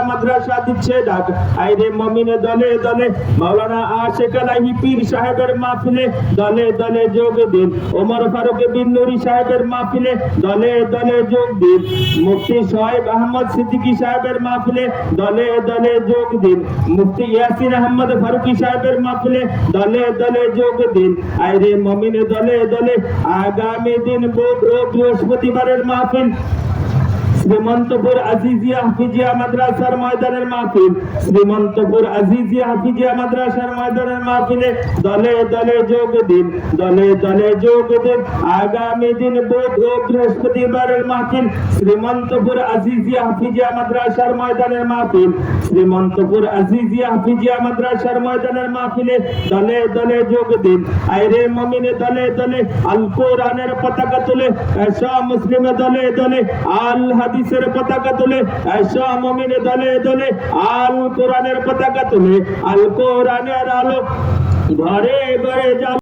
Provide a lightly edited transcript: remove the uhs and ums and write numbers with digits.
মাদ্রাসা দিচ্ছে ডাক। আইরে মমিনে দলে দলে মাওলানা আশিক আলাহি পীর সাহেবের মাহফিলে দলে দলে যোগ দিন। ওমর ফারুক বিন নুরি সাহেবের মাহফিলে দলে দলে যোগ দিন। মুফতি সোহেব আহমদ সিদ্দিকী সাহেবের মাহফিলে দলে দলে যোগ দিন। মুফতি ইয়াসিন আহমদ ফারুকি সাহেবের মাহফিলে দলে দলে যোগ দিন। আইরে মমিনে দলে দলে আগামী দিন বুধ ও বৃহস্পতিবারের মাহফিল শ্রীমন্তপুর আজিজিয়া হাফিজিয়া মাদ্রাসার ময়দানের মাহফিল, শ্রীমন্তপুর আজিজিয়া হাফিজিয়া মাদ্রাসার ময়দানের মাহফিলে দলে দলে যোগ দিন। দলে দলে যোগ দিন। আগামী দিন বুধ ও বৃহস্পতিবারের মাহফিল শ্রীমন্তপুর আজিজিয়া হাফিজিয়া মাদ্রাসার ময়দানের মাহফিল, শ্রীমন্তপুর আজিজিয়া হাফিজিয়া মাদ্রাসার ময়দানের মাহফিলে দলে দলে যোগ দিন। আইরে মমিনে দলে দলে আল কোরআনের পতাকা তুলে সব মুসলিম দলে দলে আল হাদিসের পতাকা তুলে সব মুমিনে দলে দলে আল কোরআনের পতাকা তুলে আল কোরআনের আলো ঘরে ঘরে